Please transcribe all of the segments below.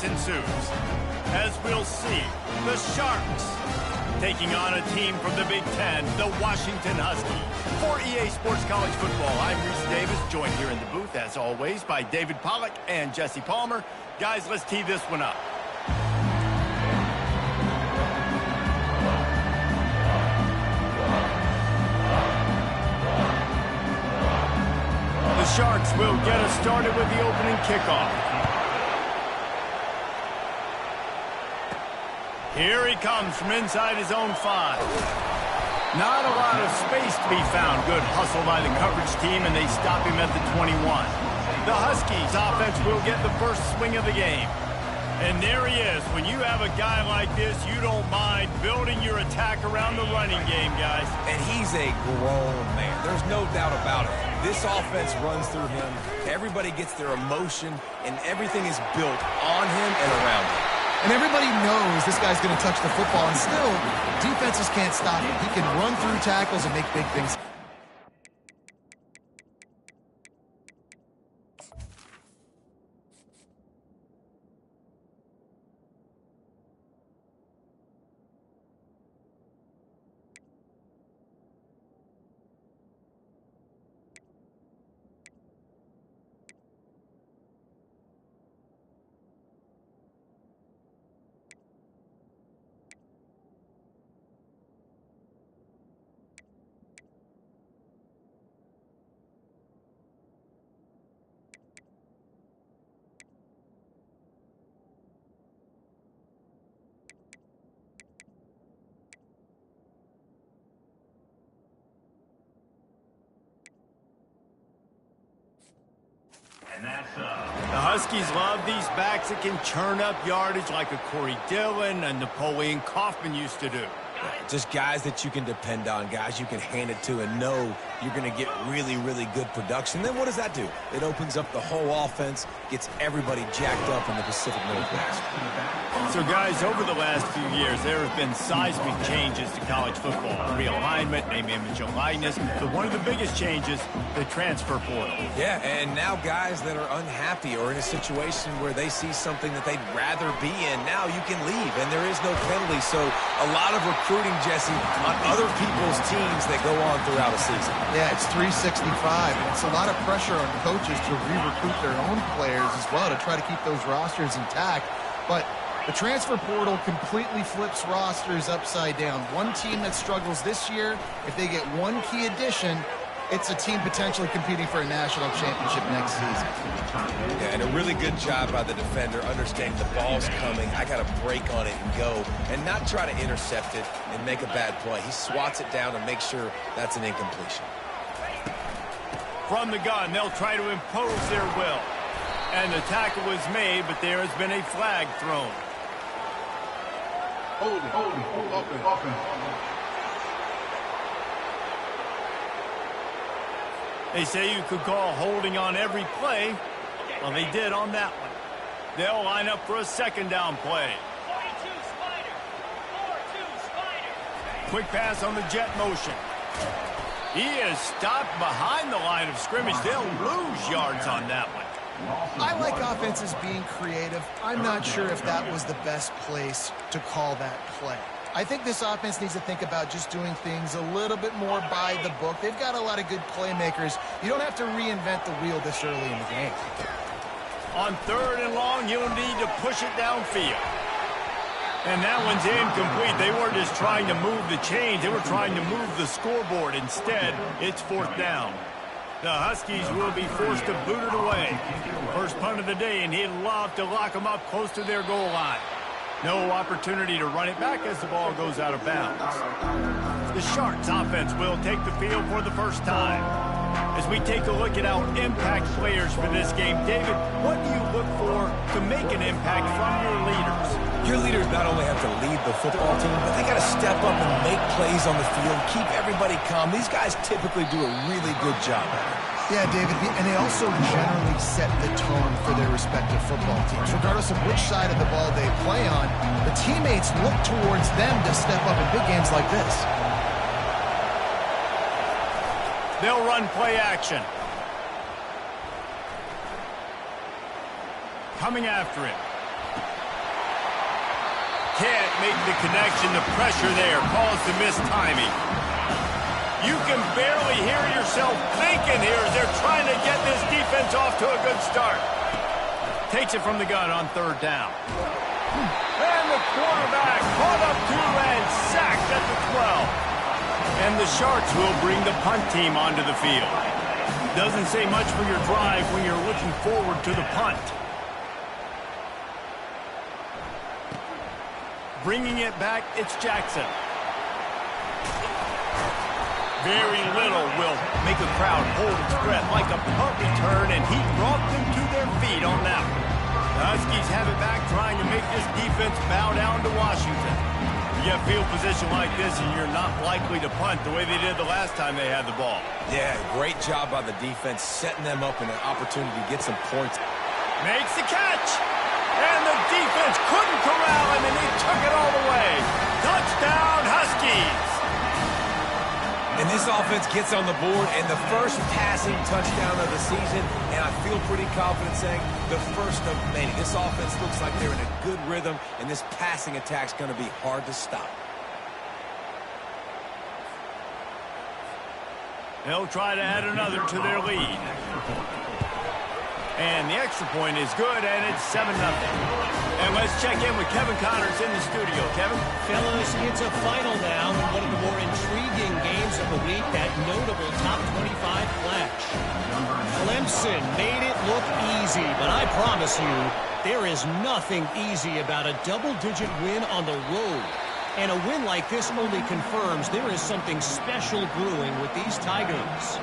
ensues. As we'll see, the Sharks taking on a team from the Big Ten, the Washington Huskies. For EA Sports College Football, I'm Reese Davis, joined here in the booth, as always, by David Pollack and Jesse Palmer. Guys, let's tee this one up. The Sharks will get us started with the opening kickoff. Here he comes from inside his own 5. Not a lot of space to be found. Good hustle by the coverage team, and they stop him at the 21. The Huskies offense will get the first swing of the game. And there he is. When you have a guy like this, you don't mind building your attack around the running game, guys. And he's a grown man. There's no doubt about it. This offense runs through him. Everybody gets their emotion, and everything is built on him and around him. And everybody knows this guy's going to touch the football, and still, defenses can't stop him. He can run through tackles and make big things. The Huskies love these backs that can churn up yardage like a Corey Dillon and Napoleon Kaufman used to do. Just guys that you can depend on, guys you can hand it to and know you're going to get really, really good production. Then what does that do? It opens up the whole offense, gets everybody jacked up in the Pacific Northwest. So, guys, over the last few years, there have been seismic changes to college football. Realignment, name, image, and likeness. But one of the biggest changes, the transfer portal. Yeah, and now guys that are unhappy or in a situation where they see something that they'd rather be in, now you can leave, and there is no penalty. So a lot of recruiting, Jesse, on other people's teams that go on throughout a season. Yeah, it's 365. It's a lot of pressure on coaches to re-recruit their own players as well to try to keep those rosters intact. But the transfer portal completely flips rosters upside down. One team that struggles this year, if they get one key addition, it's a team potentially competing for a national championship next season. Yeah, and a really good job by the defender understanding the ball's coming. I got to break on it and go and not try to intercept it and make a bad play. He swats it down and makes sure that's an incompletion. From the gun, they'll try to impose their will. And the tackle was made, but there has been a flag thrown. Hold open. They say you could call holding on every play. Well, they did on that one. They'll line up for a second down play. 42 Spider. 4-2 Spider. Quick pass on the jet motion. He is stopped behind the line of scrimmage. They'll lose yards on that one. I like offenses being creative. I'm not sure if that was the best place to call that play. I think this offense needs to think about just doing things a little bit more by the book. They've got a lot of good playmakers. You don't have to reinvent the wheel this early in the game. On 3rd and long, you'll need to push it downfield. And that one's incomplete. They weren't just trying to move the chains. They were trying to move the scoreboard. Instead, it's 4th down. The Huskies will be forced to boot it away. First punt of the day, and he'd love to lock them up close to their goal line. No opportunity to run it back as the ball goes out of bounds. The Sharks offense will take the field for the first time. As we take a look at our impact players for this game, David, what do you look for to make an impact from your leaders? Your leaders not only have to lead the football team, but they got to step up and make plays on the field, keep everybody calm. These guys typically do a really good job. Yeah, David, and they also generally set the tone for their respective football teams. Regardless of which side of the ball they play on, the teammates look towards them to step up in big games like this. They'll run play action. Coming after him. Can't make the connection. The pressure there caused the mistiming. You can barely hear yourself thinking here as they're trying to get this defense off to a good start. Takes it from the gun on third down. And the quarterback caught up to and sacked at the 12. And the Sharks will bring the punt team onto the field. Doesn't say much for your drive when you're looking forward to the punt. Bringing it back, it's Jackson. Very little will make a crowd hold its breath like a punt return, and he brought them to their feet on that one. The Huskies have it back, trying to make this defense bow down to Washington. You get field position like this, and you're not likely to punt the way they did the last time they had the ball. Yeah, great job by the defense, setting them up in an opportunity to get some points. Makes the catch! And the defense couldn't corral him, and he took it all the way. Touchdown, Huskies! And this offense gets on the board, and the first passing touchdown of the season, and I feel pretty confident saying the first of many. This offense looks like they're in a good rhythm, and this passing attack's going to be hard to stop. They'll try to add another to their lead. And the extra point is good, and it's 7-0. And let's check in with Kevin Connors in the studio. Kevin? Fellas, it's a final now in one of the more intriguing games of the week, that notable top 25 clash. Clemson made it look easy, but I promise you, there is nothing easy about a double-digit win on the road. And a win like this only confirms there is something special brewing with these Tigers.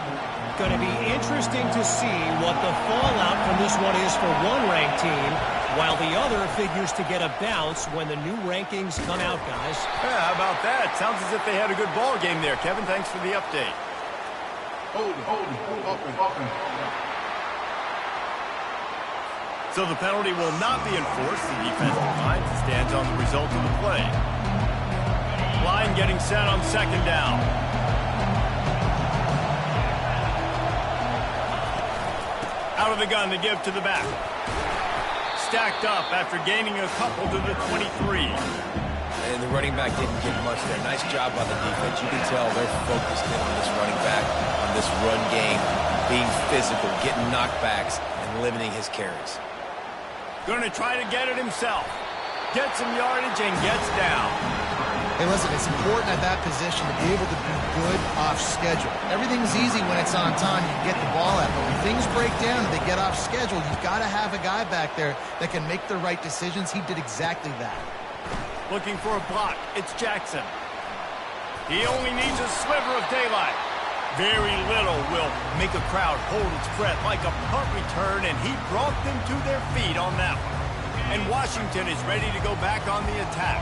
Going to be interesting to see what the fallout from this one is for one ranked team, while the other figures to get a bounce when the new rankings come out, guys. Yeah, how about that? Sounds as if they had a good ball game there. Kevin, thanks for the update. Hold, open. So the penalty will not be enforced. The defensive line stands on the result of the play. Line getting set on second down. Out of the gun to give to the back. Stacked up after gaining a couple to the 23. And the running back didn't get much there. Nice job by the defense. You can tell they're focused in on this running back, on this run game, being physical, getting knockbacks, and limiting his carries. Going to try to get it himself. Gets some yardage and gets down. Hey, listen, it's important at that position to be able to be good off schedule. Everything's easy when it's on time. You get the ball out. But when things break down and they get off schedule, you've got to have a guy back there that can make the right decisions. He did exactly that. Looking for a block. It's Jackson. He only needs a sliver of daylight. Very little will make a crowd hold its breath like a punt return, and he brought them to their feet on that one. And Washington is ready to go back on the attack.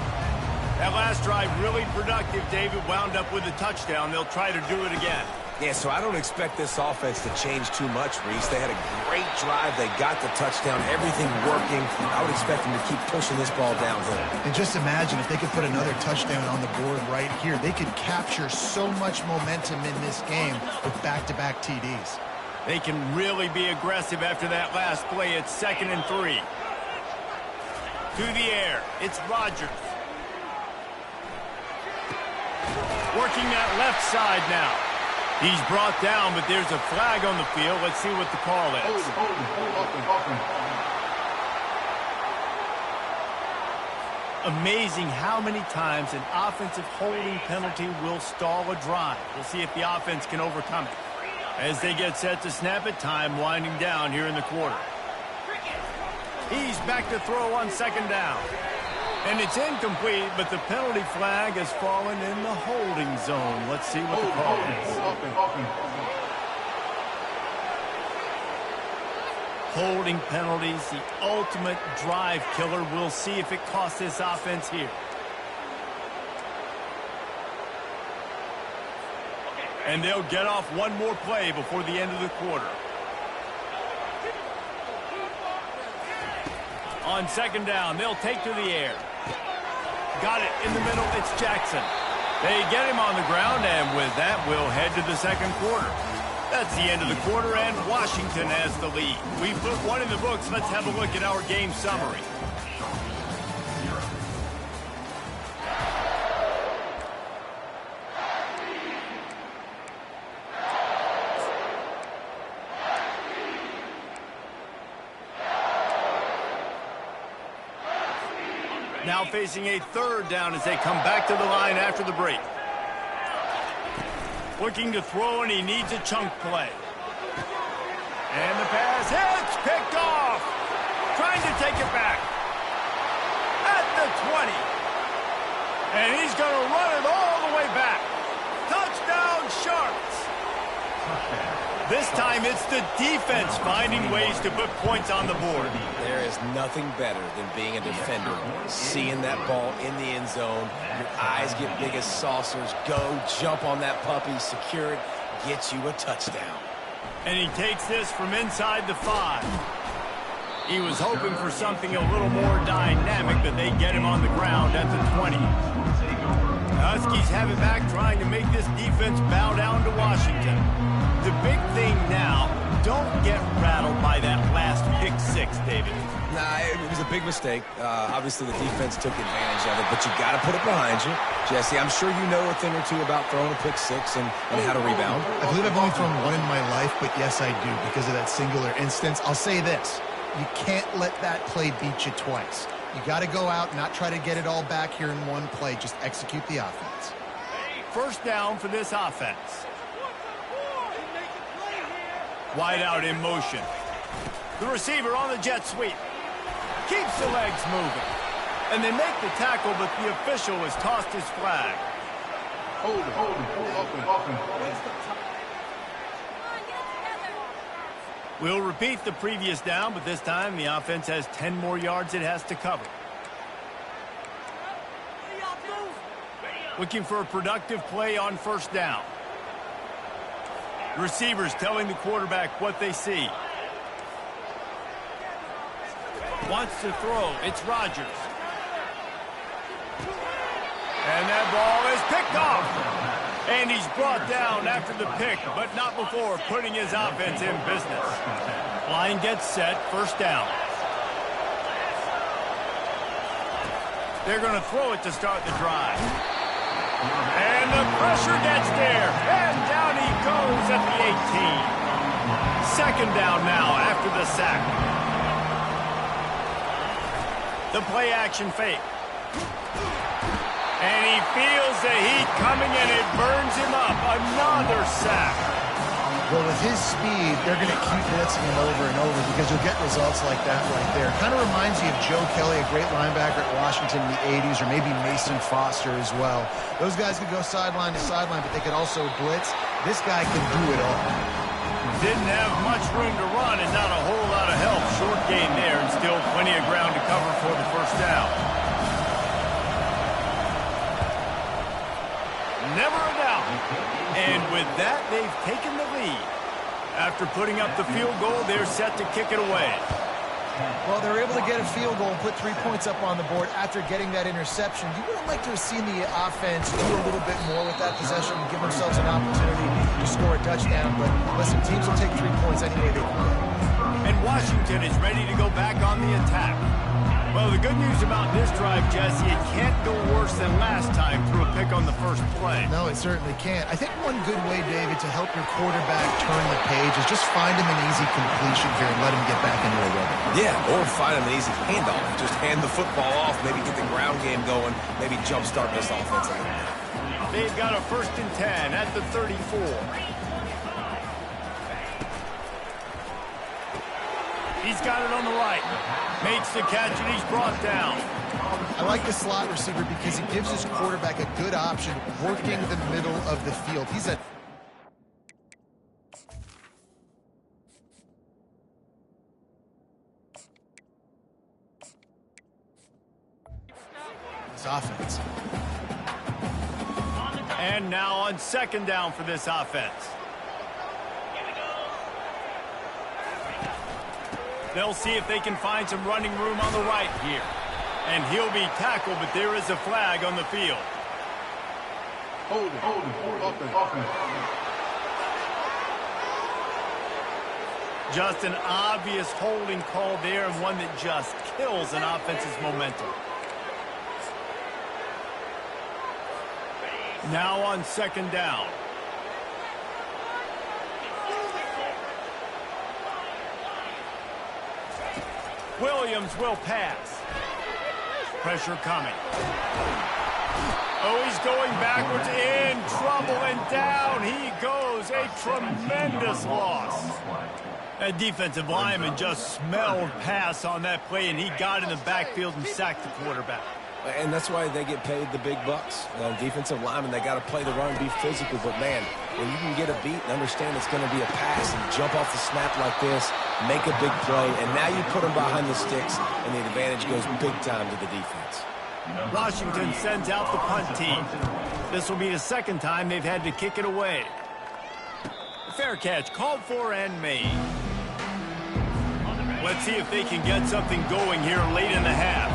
That last drive really productive. David wound up with a touchdown. They'll try to do it again. Yeah, so I don't expect this offense to change too much, Reese. They had a great drive. They got the touchdown. Everything working. I would expect them to keep pushing this ball downhill. And just imagine if they could put another touchdown on the board right here. They could capture so much momentum in this game with back-to-back TDs. They can really be aggressive after that last play. It's 2nd and 3. To the air. It's Rodgers. Working that left side now. He's brought down, but there's a flag on the field. Let's see what the call is. Amazing how many times an offensive holding penalty will stall a drive. We'll see if the offense can overcome it. As they get set to snap it, time winding down here in the quarter. He's back to throw on second down. And it's incomplete, but the penalty flag has fallen in the holding zone. Let's see what the call is. Holding penalties, the ultimate drive killer. We'll see if it costs this offense here. And they'll get off one more play before the end of the quarter. On second down, they'll take to the air. Got it in the middle. It's Jackson. They get him on the ground, and with that, we'll head to the second quarter. That's the end of the quarter, and Washington has the lead. We put one in the books. Let's have a look at our game summary. Now facing a third down as they come back to the line after the break. Looking to throw, and he needs a chunk play. And the pass hits, picked off. Trying to take it back. At the 20. And he's going to run it all the way back. Touchdown, Sharks. This time it's the defense finding ways to put points on the board. There is nothing better than being a defender. Seeing that ball in the end zone, your eyes get big as saucers. Go, jump on that puppy, secure it, get you a touchdown. And he takes this from inside the 5. He was hoping for something a little more dynamic, but they get him on the ground at the 20. The Huskies have it back, trying to make this defense bow down to Washington. The big thing now, don't get rattled by that last pick-6, David. Nah, it was a big mistake. Obviously, the defense took advantage of it, but you got to put it behind you. Jesse, I'm sure you know a thing or two about throwing a pick-6 and how to rebound. I believe I've only thrown one in my life, but yes, I do because of that singular instance. I'll say this. You can't let that play beat you twice. You got to go out and not try to get it all back here in one play. Just execute the offense. First down for this offense. Wide out in motion. The receiver on the jet sweep. Keeps the legs moving. And they make the tackle, but the official has tossed his flag. Hold it. We'll repeat the previous down, but this time the offense has 10 more yards it has to cover. Looking for a productive play on first down. The receivers telling the quarterback what they see. Wants to throw. It's Rodgers. And that ball is picked off. And he's brought down after the pick, but not before putting his offense in business. Line gets set, first down. They're going to throw it to start the drive. And the pressure gets there. And down he goes at the 18. Second down now after the sack. The play action fake. And he feels the heat coming, and it burns him up. Another sack. Well, with his speed, they're going to keep blitzing him over and over because you'll get results like that right there. Kind of reminds you of Joe Kelly, a great linebacker at Washington in the 80s, or maybe Mason Foster as well. Those guys could go sideline to sideline, but they could also blitz. This guy can do it all. Didn't have much room to run and not a whole lot of help. Short gain there, and still plenty of ground to cover for the first down. Never a doubt. And with that, they've taken the lead. After putting up the field goal, they're set to kick it away. Well, they're able to get a field goal and put 3 points up on the board after getting that interception. You would have liked to have seen the offense do a little bit more with that possession and give themselves an opportunity to score a touchdown. But listen, teams will take 3 points any way they can. And Washington is ready to go back on the attack. Well, the good news about this drive, Jesse, it can't go worse than last time through a pick on the first play. No, it certainly can't. I think one good way, David, to help your quarterback turn the page is just find him an easy completion here and let him get back into a rhythm. Yeah, or find him an easy handoff. Just hand the football off, maybe get the ground game going, maybe jumpstart this offense a little bit. They've got a 1st and 10 at the 34. He's got it on the right. Makes the catch, and he's brought down. I like the slot receiver because he gives his quarterback a good option working the middle of the field. He's a... This offense. And now on second down for this offense. They'll see if they can find some running room on the right here. And he'll be tackled, but there is a flag on the field. Hold it. Just an obvious holding call there, and one that just kills an offense's momentum. Now on second down. Williams will pass. Pressure coming. Oh, he's going backwards, in trouble, and down he goes. A tremendous loss. That defensive lineman just smelled pass on that play, and he got in the backfield and sacked the quarterback. And that's why they get paid the big bucks. Defensive linemen, they got to play the run, be physical. But, man, when you can get a beat and understand it's going to be a pass and jump off the snap like this, make a big play, and now you put them behind the sticks, and the advantage goes big time to the defense. Washington sends out the punt team. This will be the second time they've had to kick it away. Fair catch called for and made. Let's see if they can get something going here late in the half.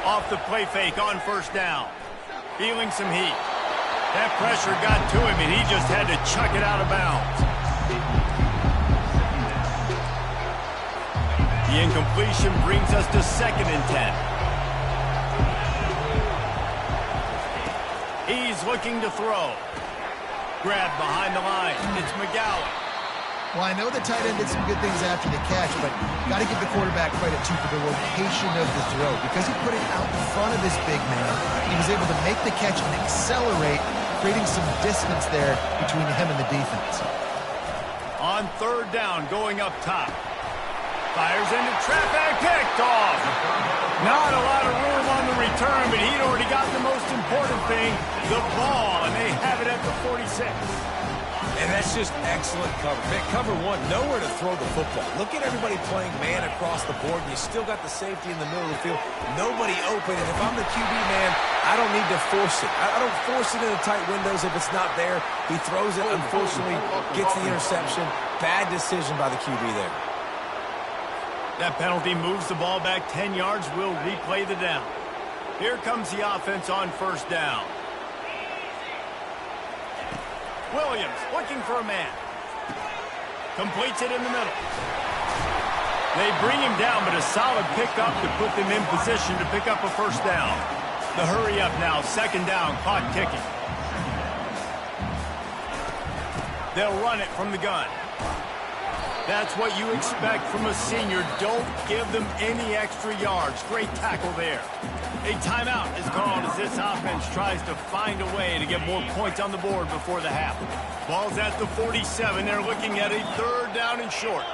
Off the play fake on first down. Feeling some heat. That pressure got to him, and he just had to chuck it out of bounds. The incompletion brings us to 2nd and 10. He's looking to throw. Grabbed behind the line. It's McGowan. Well, I know the tight end did some good things after the catch, but got to give the quarterback credit, too, for the location of the throw. Because he put it out in front of his big man, he was able to make the catch and accelerate, creating some distance there between him and the defense. On 3rd down, going up top. Fires into traffic, picked off. Not a lot of room on the return, but he'd already got the most important thing, the ball, and they have it at the 46. And that's just excellent cover. Man, cover one, nowhere to throw the football. Look at everybody playing man across the board, and you still got the safety in the middle of the field. Nobody open, and if I'm the QB, man, I don't need to force it. I don't force it into tight windows if it's not there. He throws it, unfortunately, gets the interception. Bad decision by the QB there. That penalty moves the ball back 10 yards. We'll replay the down. Here comes the offense on first down. Williams looking for a man. Completes it in the middle. They bring him down, but a solid pickup to put them in position to pick up a first down. The hurry up now, 2nd down, clock ticking. They'll run it from the gun. That's what you expect from a senior. Don't give them any extra yards. Great tackle there. A timeout is called as this offense tries to find a way to get more points on the board before the half. Ball's at the 47. They're looking at a 3rd down and short.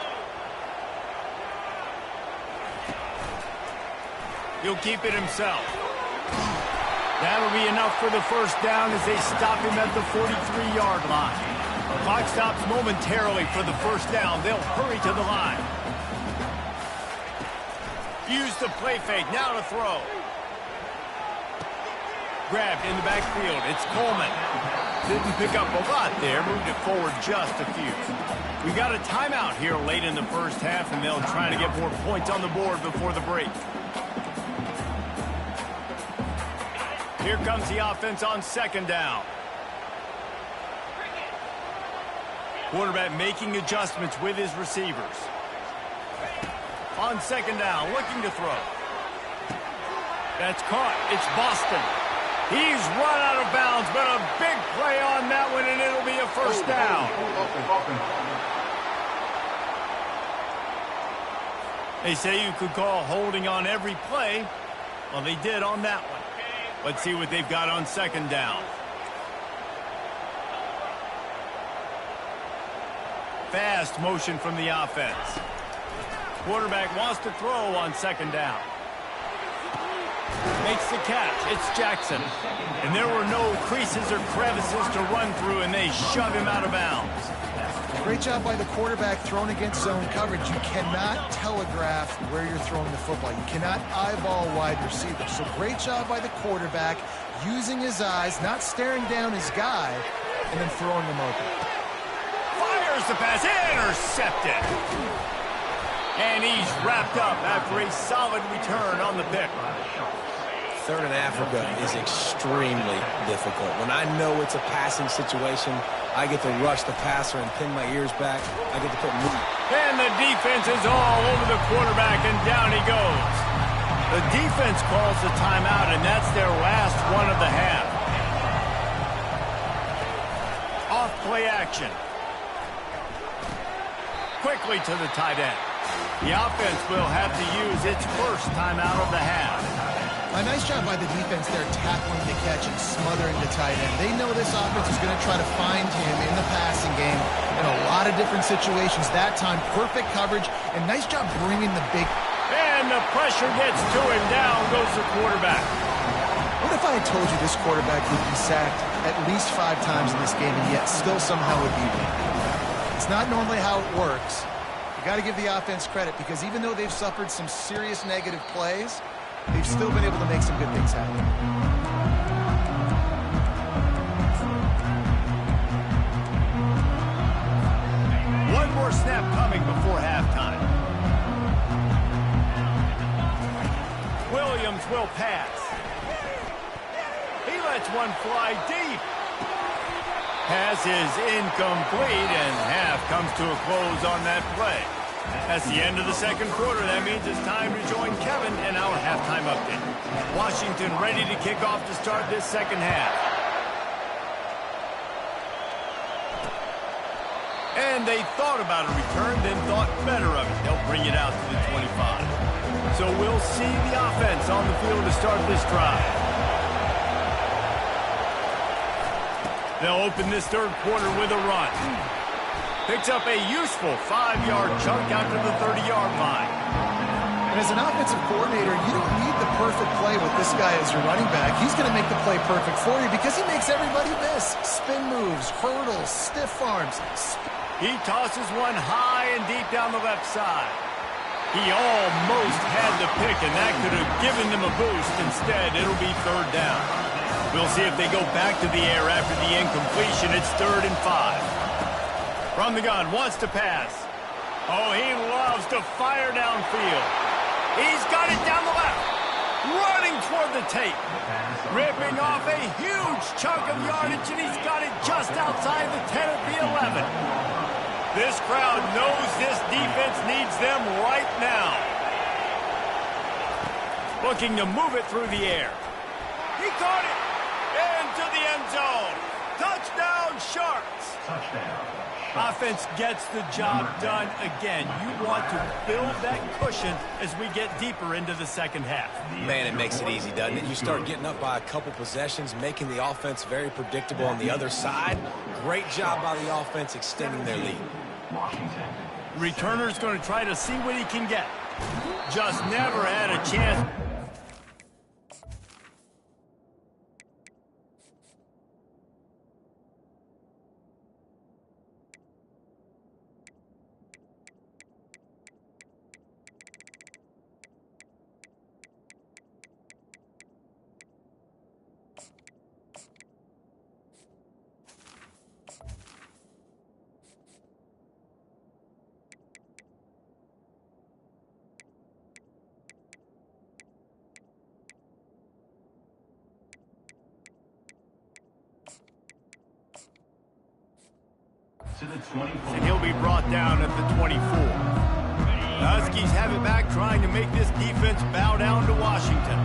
He'll keep it himself. That'll be enough for the first down as they stop him at the 43-yard line. Clock stops momentarily for the first down. They'll hurry to the line. Use the play fake. Now to throw. Grabbed in the backfield. It's Coleman. Didn't pick up a lot there. Moved it forward just a few. We got a timeout here late in the first half, and they'll try to get more points on the board before the break. Here comes the offense on 2nd down. Quarterback making adjustments with his receivers. On 2nd down, looking to throw. That's caught. It's Boston. He's run out of bounds, but a big play on that one, and it'll be a first down. They say you could call holding on every play. Well, they did on that one. Let's see what they've got on 2nd down. Fast motion from the offense. Quarterback wants to throw on 2nd down. Makes the catch. It's Jackson. And there were no creases or crevices to run through, and they shove him out of bounds. Great job by the quarterback thrown against zone coverage. You cannot telegraph where you're throwing the football. You cannot eyeball wide receivers. So great job by the quarterback using his eyes, not staring down his guy, and then throwing him open. Fires the pass. Intercepted. And he's wrapped up after a solid return on the pick. 3rd and Africa is extremely difficult. When I know it's a passing situation, I get to rush the passer and pin my ears back. I get to put move. And the defense is all over the quarterback, and down he goes. The defense calls the timeout, and that's their last one of the half. Off play action. Quickly to the tight end. The offense will have to use its first timeout of the half. A nice job by the defense there tackling the catch and smothering the tight end. They know this offense is going to try to find him in the passing game in a lot of different situations. That time, perfect coverage, and nice job bringing the big... And the pressure gets to him. Down goes the quarterback. What if I had told you this quarterback would be sacked at least 5 times in this game and yet still somehow would beat me? It's not normally how it works. You got to give the offense credit because even though they've suffered some serious negative plays, they've still been able to make some good things happen. One more snap coming before halftime. Williams will pass. He lets one fly deep. Pass is incomplete, and half comes to a close on that play. That's the end of the second quarter. That means it's time to join Kevin in our halftime update. Washington ready to kick off to start this second half. And they thought about a return, then thought better of it. They'll bring it out to the 25. So we'll see the offense on the field to start this drive. They'll open this third quarter with a run. Picks up a useful 5-yard chunk out to the 30-yard line. And as an offensive coordinator, you don't need the perfect play with this guy as your running back. He's going to make the play perfect for you because he makes everybody miss. Spin moves, hurdles, stiff arms. He tosses one high and deep down the left side. He almost had the pick, and that could have given them a boost. Instead, it'll be third down. We'll see if they go back to the air after the incompletion. It's 3rd and 5. From the gun, wants to pass. Oh, he loves to fire downfield. He's got it down the left. Running toward the tape. Ripping off a huge chunk of yardage, and he's got it just outside the 10 at the 11. This crowd knows this defense needs them right now. Looking to move it through the air. He caught it. Into the end zone. Touchdown, Sharks. Touchdown. Offense gets the job done again. You want to build that cushion as we get deeper into the second half. Man, it makes it easy, doesn't it? You start getting up by a couple possessions, making the offense very predictable on the other side. Great job by the offense extending their lead. Returner's going to try to see what he can get. Just never had a chance. And he'll be brought down at the 24. The Huskies have it back, trying to make this defense bow down to Washington.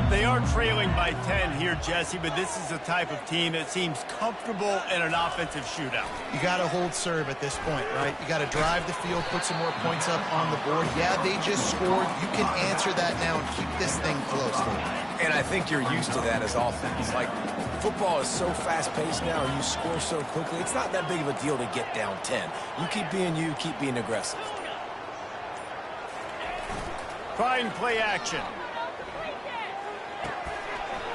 They are trailing by 10 here, Jesse, but this is the type of team that seems comfortable in an offensive shootout. You got to hold serve at this point, right? You got to drive the field, put some more points up on the board. Yeah, they just scored. You can answer that now and keep this thing close. And I think you're used to that as offense. Like, football is so fast-paced now, and you score so quickly, it's not that big of a deal to get down 10. You keep being aggressive. Trying play action.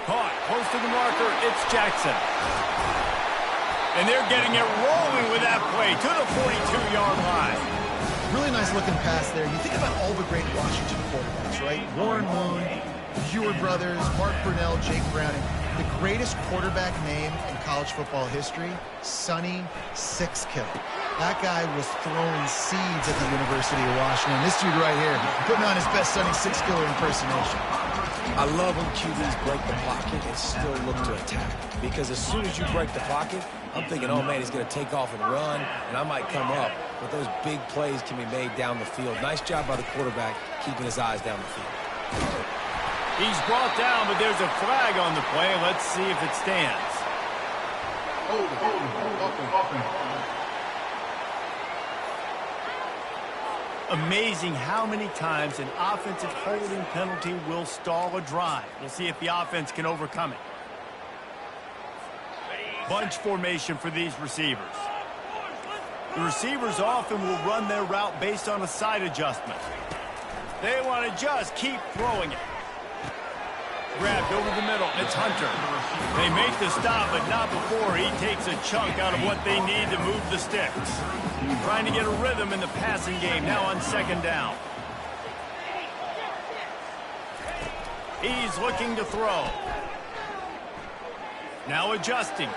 Caught close to the marker, it's Jackson. And they're getting it rolling with that play to the 42-yard line. Really nice looking pass there. You think about all the great Washington quarterbacks, right? Warren Moon, Heward brothers, Mark Brunell, Jake Browning. The greatest quarterback name in college football history, Sonny Sixkill. That guy was throwing seeds at the University of Washington. This dude right here, putting on his best Sonny Sixkiller impersonation. I love when QBs break the pocket and still look to attack. Because as soon as you break the pocket, I'm thinking, oh man, he's going to take off and run, and I might come up. But those big plays can be made down the field. Nice job by the quarterback keeping his eyes down the field. He's brought down, but there's a flag on the play. Let's see if it stands. Hold it, up and. Amazing how many times an offensive holding penalty will stall a drive. We'll see if the offense can overcome it. Bunch formation for these receivers. The receivers often will run their route based on a side adjustment. They want to just keep throwing it. Grabbed over the middle. It's Hunter. They make the stop, but not before he takes a chunk out of what they need to move the sticks. Trying to get a rhythm in the passing game now on second down. He's looking to throw. Now adjusting.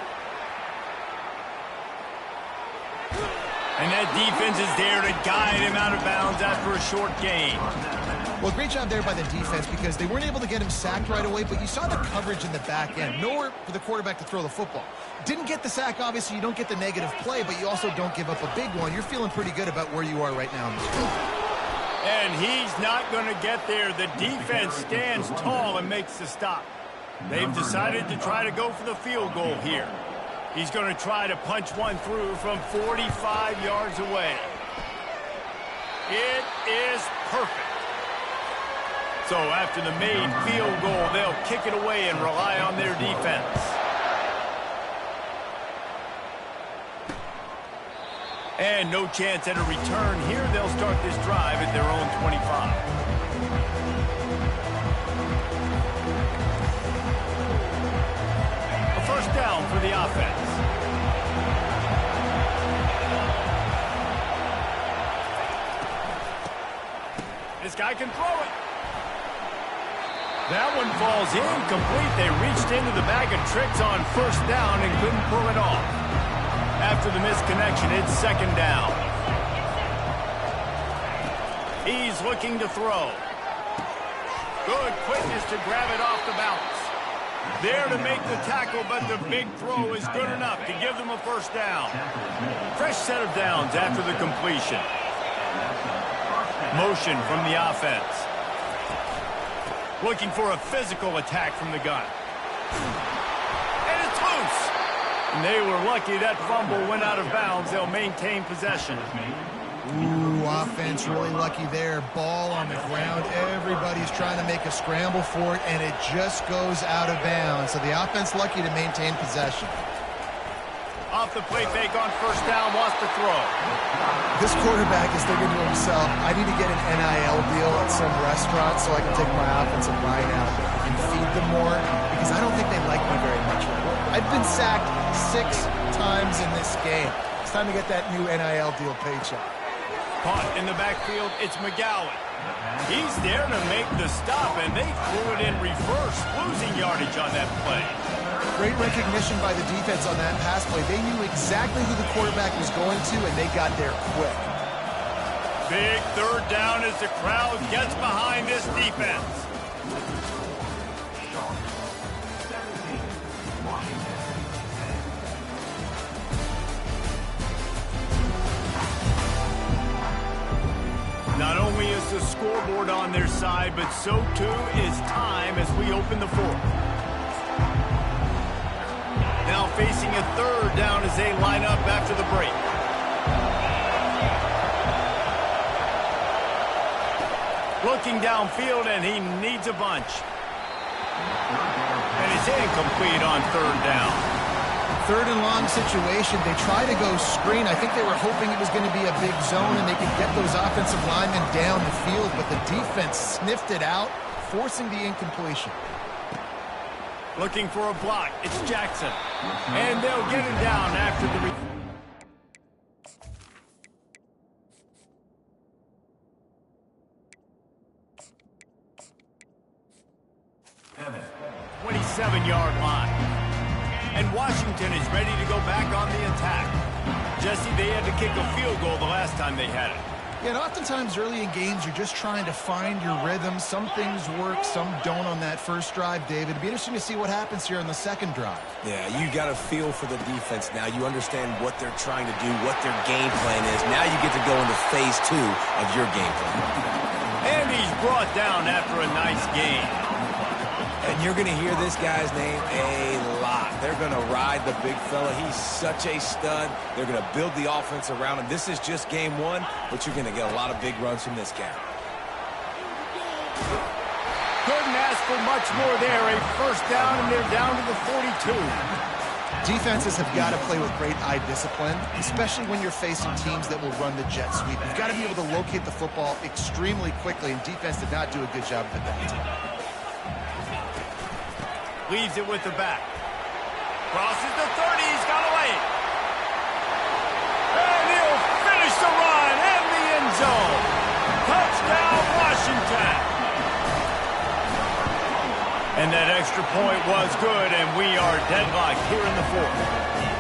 And that defense is there to guide him out of bounds after a short gain. Well, great job there by the defense because they weren't able to get him sacked right away, but you saw the coverage in the back end. Nowhere for the quarterback to throw the football. Didn't get the sack, obviously. You don't get the negative play, but you also don't give up a big one. You're feeling pretty good about where you are right now in this game. And he's not going to get there. The defense stands tall and makes the stop. They've decided to try to go for the field goal here. He's going to try to punch one through from 45 yards away. It is perfect. So after the made field goal, they'll kick it away and rely on their defense. And no chance at a return here. They'll start this drive at their own 25. A first down for the offense. This guy can throw it. That one falls incomplete. They reached into the bag of tricks on first down and couldn't pull it off. After the misconnection, it's second down. He's looking to throw. Good quickness to grab it off the bounce. There to make the tackle, but the big throw is good enough to give them a first down. Fresh set of downs after the completion. Motion from the offense. Looking for a physical attack from the gun. And it's loose. And they were lucky that fumble went out of bounds. They'll maintain possession. Ooh, offense really lucky there. Ball on the ground. Everybody's trying to make a scramble for it, and it just goes out of bounds. So the offense lucky to maintain possession. Off the play fake on first down, wants to throw. This quarterback is thinking to himself, I need to get an NIL deal at some restaurant so I can take my offensive line out and feed them more, because I don't think they like me very much. I've been sacked 6 times in this game. It's time to get that new NIL deal paycheck. Caught in the backfield, it's McGowan. He's there to make the stop, and they threw it in reverse, losing yardage on that play. Great recognition by the defense on that pass play. They knew exactly who the quarterback was going to, and they got there quick. Big third down as the crowd gets behind this defense. Not only is the scoreboard on their side, but so too is time as we open the fourth. Now facing a third down as they line up after the break. Looking downfield, and he needs a bunch. And it's incomplete on third down. Third and long situation. They try to go screen. I think they were hoping it was going to be a big zone and they could get those offensive linemen down the field, but the defense sniffed it out, forcing the incompletion. Looking for a block. It's Jackson. And they'll get him down after the... 27-yard line. And Washington is ready to go back on the attack. Jesse, they had to kick a field goal the last time they had it. Yeah, and oftentimes early in games, you're just trying to find your rhythm. Some things work, some don't on that first drive, David. It'd be interesting to see what happens here on the second drive. Yeah, you got a feel for the defense now. You understand what they're trying to do, what their game plan is. Now you get to go into phase 2 of your game plan. And he's brought down after a nice game. And you're going to hear this guy's name a lot. They're going to ride the big fella. He's such a stud. They're going to build the offense around him. This is just game one, but you're going to get a lot of big runs from this guy. Couldn't ask for much more there. A first down, and they're down to the 42. Defenses have got to play with great eye discipline, especially when you're facing teams that will run the jet sweep. You've got to be able to locate the football extremely quickly, and defense did not do a good job of that. Leaves it with the back. Crosses the 30. He's got away. And he'll finish the run in the end zone. Touchdown, Washington. And that extra point was good, and we are deadlocked here in the fourth.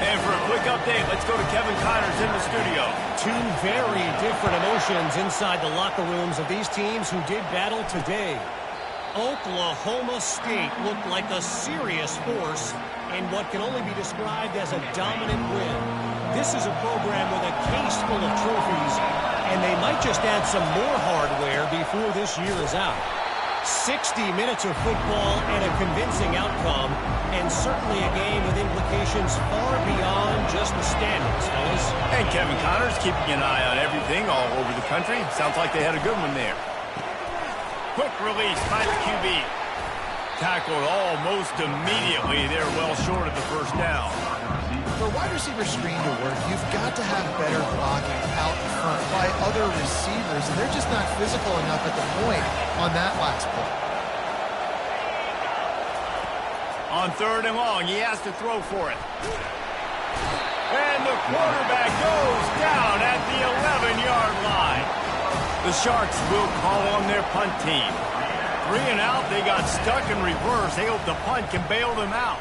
And for a quick update, let's go to Kevin Connors in the studio. Two very different emotions inside the locker rooms of these teams who did battle today. Oklahoma State looked like a serious force in what can only be described as a dominant win. This is a program with a case full of trophies, and they might just add some more hardware before this year is out. 60 minutes of football and a convincing outcome, and certainly a game with implications far beyond just the standings, fellas. And Kevin Connors keeping an eye on everything all over the country. Sounds like they had a good one there. Quick release by the QB. Tackled almost immediately. They're well short of the first down. For a wide receiver screen to work, you've got to have better blocking out in front by other receivers, and they're just not physical enough at the point on that last play. On third and long, he has to throw for it. And the quarterback goes down at the 11-yard line. The Sharks will call on their punt team. 3 and out, they got stuck in reverse. They hope the punt can bail them out.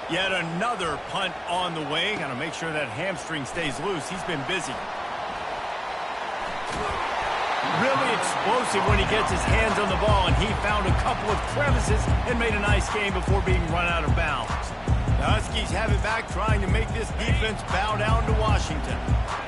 Yet another punt on the way. Got to make sure that hamstring stays loose. He's been busy. Really explosive when he gets his hands on the ball, and he found a couple of crevices and made a nice game before being run out of bounds. The Huskies have it back, trying to make this defense bow down to Washington.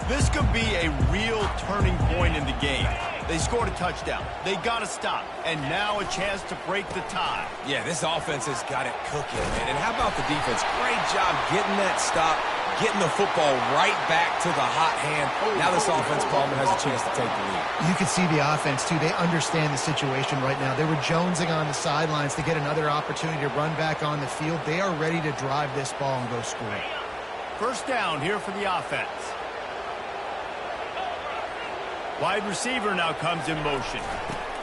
This could be a real turning point in the game. They scored a touchdown. They got to stop. And now a chance to break the tie. Yeah, this offense has got it cooking, man. And how about the defense? Great job getting that stop, getting the football right back to the hot hand. Now this offense, Palmer, has a chance to take the lead. You can see the offense, too. They understand the situation right now. They were jonesing on the sidelines to get another opportunity to run back on the field. They are ready to drive this ball and go score. First down here for the offense. Wide receiver now comes in motion.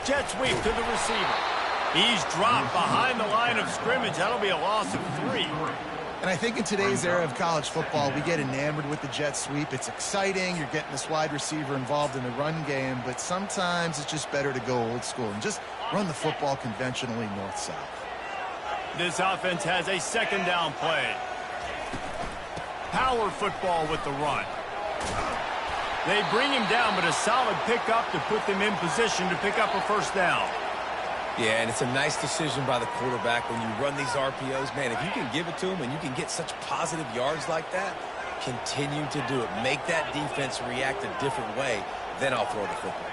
Jet sweep to the receiver. He's dropped behind the line of scrimmage. That'll be a loss of 3. And I think in today's era of college football, we get enamored with the jet sweep. It's exciting. You're getting this wide receiver involved in the run game, but sometimes it's just better to go old school and just run the football conventionally north-south. This offense has a second down play. Power football with the run. They bring him down, but a solid pickup to put them in position to pick up a first down. Yeah, and it's a nice decision by the quarterback when you run these RPOs. Man, if you can give it to him and you can get such positive yards like that, continue to do it. Make that defense react a different way, then I'll throw the football.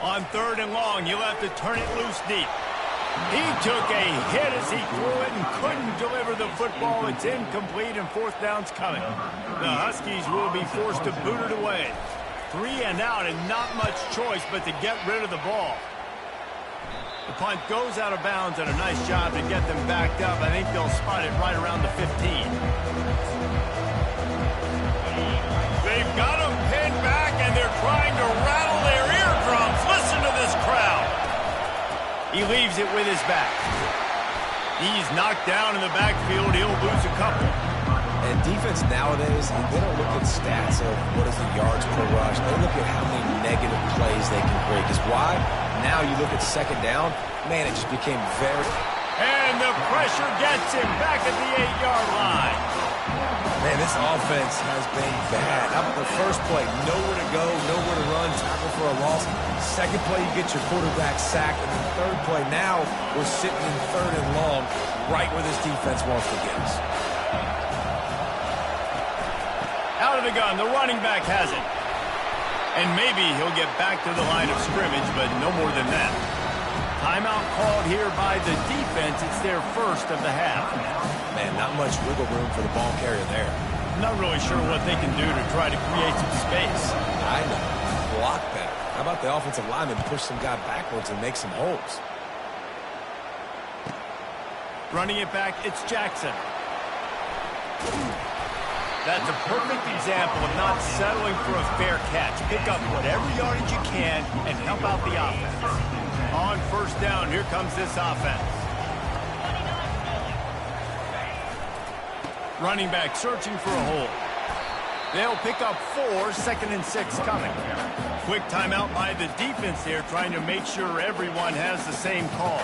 On third and long, you'll have to turn it loose deep. He took a hit as he threw it and couldn't deliver the football. It's incomplete, and fourth down's coming. The Huskies will be forced to boot it away. 3 and out, and not much choice but to get rid of the ball. The punt goes out of bounds, and a nice job to get them backed up. I think they'll spot it right around the 15. They've got him pinned back, and they're trying to rattle their eardrums. Listen to this crowd. He leaves it with his back. He's knocked down in the backfield. He'll lose a couple. And defense nowadays, they don't look at stats of what is the yards per rush. They look at how many negative plays they can create. Because why? Now you look at second down, man, it just became very... And the pressure gets him back at the 8-yard line. Man, this offense has been bad. How about the first play? Nowhere to go, nowhere to run, tackle for a loss. Second play, you get your quarterback sacked. And the third play, now we're sitting in third and long, right where this defense wants to get us. of the gun. The running back has it. And maybe he'll get back to the line of scrimmage, but no more than that. Timeout called here by the defense. It's their first of the half. Man, not much wiggle room for the ball carrier there. I'm not really sure what they can do to try to create some space. I know. Block better. How about the offensive lineman push some guy backwards and make some holes? Running it back, it's Jackson. That's a perfect example of not settling for a fair catch. Pick up whatever yardage you can and help out the offense. On first down, here comes this offense. Running back searching for a hole. They'll pick up 4, 2nd and 6 coming. Quick timeout by the defense there, trying to make sure everyone has the same call.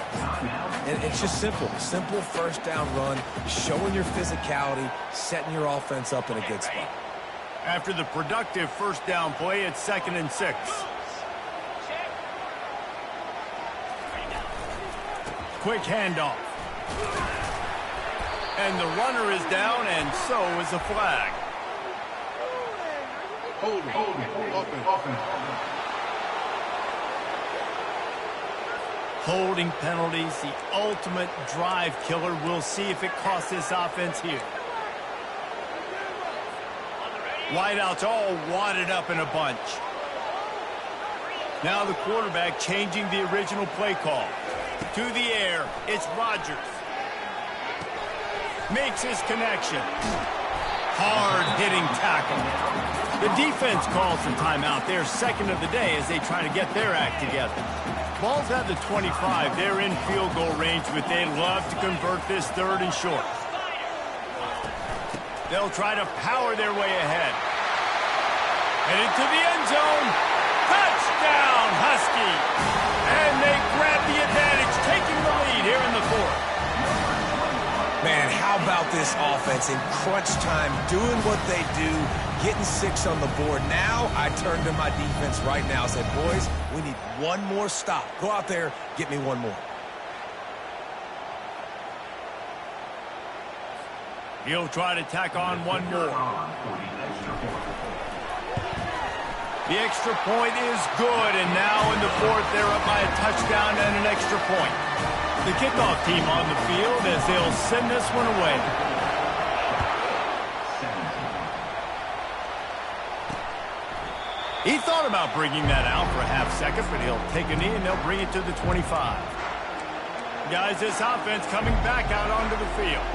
And it's just simple. Simple first down run, showing your physicality, setting your offense up in a good spot. After the productive first down play, it's 2nd and 6. Quick handoff. And the runner is down, and so is the flag. Holding penalties, the ultimate drive killer. We'll see if it costs this offense here. Wideouts all wadded up in a bunch. Now the quarterback changing the original play call. To the air, it's Rodgers. Makes his connection. Hard-hitting tackle. The defense calls the timeout. They're second of the day as they try to get their act together. Ball's at the 25. They're in field goal range, but they'd love to convert this 3rd and short. They'll try to power their way ahead. Headed to the end zone. Touchdown, Huskies! And they grab the advantage, taking the lead here in the 4th. Man, how about this offense in crunch time, doing what they do, getting 6 on the board. Now I turn to my defense right now and say, boys, we need one more stop. Go out there, get me one more. He'll try to tack on one more. The extra point is good, and now in the 4th, they're up by a touchdown and an extra point. The kickoff team on the field as they'll send this one away. He thought about bringing that out for a half second, but he'll take a knee and they'll bring it to the 25. Guys, this offense coming back out onto the field.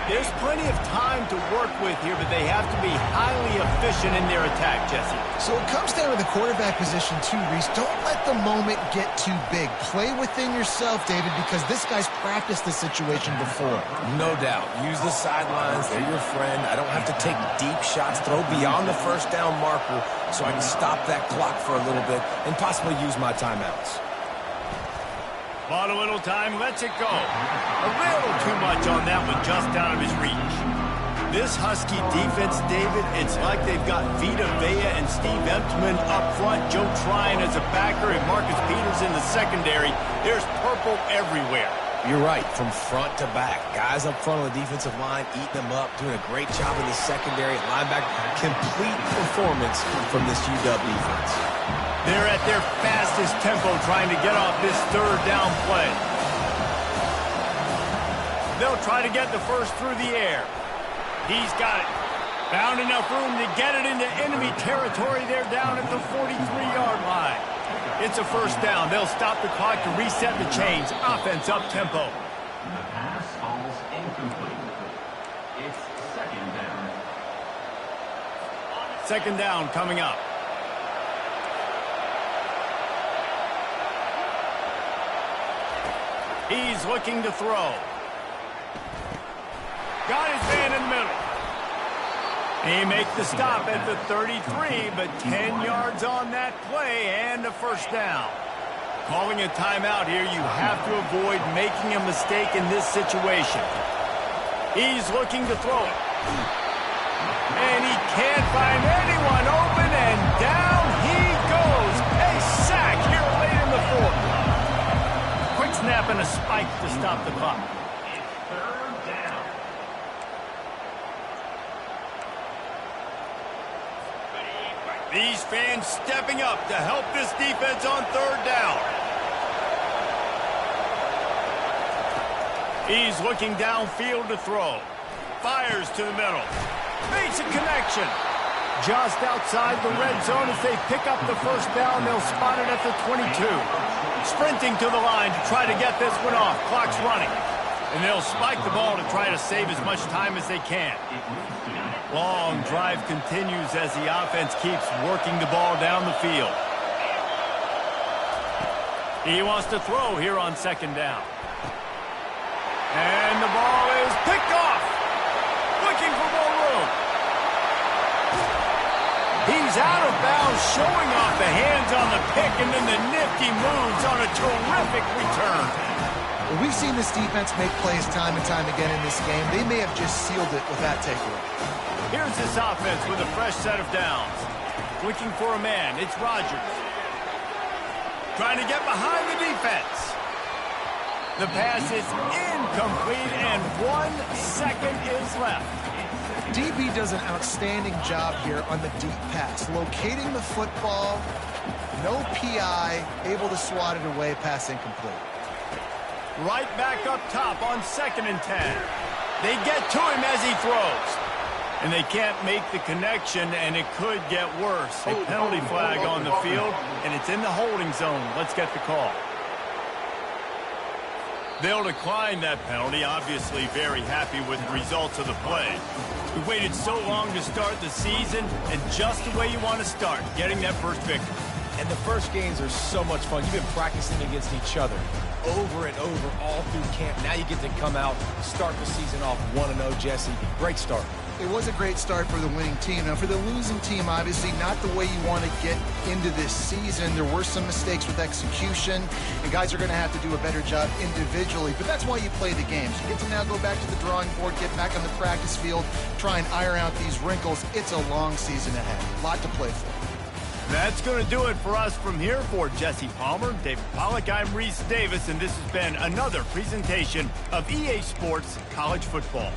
There's plenty of time to work with here, but they have to be highly efficient in their attack, Jesse. So it comes down to the quarterback position too, Reese. Don't let the moment get too big. Play within yourself, David, because this guy's practiced this situation before. No doubt. Use the sidelines. They're your friend. I don't have to take deep shots, throw beyond the first down marker so I can stop that clock for a little bit and possibly use my timeouts. Bought a little time, lets it go. A little too much on that one, just out of his reach. This Husky defense, David, it's like they've got Vita Vea and Steve Emtman up front, Joe Tryon as a backer, and Marcus Peters in the secondary. There's purple everywhere. You're right, from front to back. Guys up front on the defensive line, eating them up, doing a great job in the secondary, linebacker. Complete performance from this UW defense. They're at their fastest tempo trying to get off this 3rd down play. They'll try to get the first through the air. He's got it. Found enough room to get it into enemy territory. They're down at the 43-yard line. It's a first down. They'll stop the clock to reset the chains. Offense up tempo. The pass falls incomplete. It's 2nd down. 2nd down coming up. He's looking to throw. Got his man in the middle. He makes the stop at the 33, but 10 yards on that play and a first down. Calling a timeout here, you have to avoid making a mistake in this situation. He's looking to throw it. And he can't find anyone open, and down he goes. A sack here late in the 4th. Quick snap and a spike to stop the clock. It's 3rd down. These fans stepping up to help this defense on third down. He's looking downfield to throw. Fires to the middle. Makes a connection. Just outside the red zone as they pick up the first down. They'll spot it at the 22. Sprinting to the line to try to get this one off. Clock's running. And they'll spike the ball to try to save as much time as they can. Long drive continues as the offense keeps working the ball down the field. He wants to throw here on second down. And the ball is picked off. Looking for more room. He's out of bounds, showing off the hands on the pick, and then the nifty moves on a terrific return. Well, we've seen this defense make plays time and time again in this game. They may have just sealed it with that takeaway. Here's this offense with a fresh set of downs. Looking for a man. It's Rodgers. Trying to get behind the defense. The pass is incomplete, and 1 second is left. DB does an outstanding job here on the deep pass. Locating the football, no PI, able to swat it away, pass incomplete. Right back up top on 2nd and 10. They get to him as he throws. And they can't make the connection, and it could get worse. A penalty flag on the field, and it's in the holding zone. Let's get the call. They'll decline that penalty, obviously very happy with the results of the play. We waited so long to start the season, and just the way you want to start, getting that first victory. And the first games are so much fun. You've been practicing against each other over and over all through camp. Now you get to come out, start the season off 1-0, Jesse. Great start. It was a great start for the winning team. Now, for the losing team, obviously not the way you want to get into this season. There were some mistakes with execution, and guys are going to have to do a better job individually. But that's why you play the games. You get to now go back to the drawing board, get back on the practice field, try and iron out these wrinkles. It's a long season ahead. A lot to play for. That's going to do it for us from here. For Jesse Palmer, David Pollack, I'm Reese Davis, and this has been another presentation of EA Sports College Football.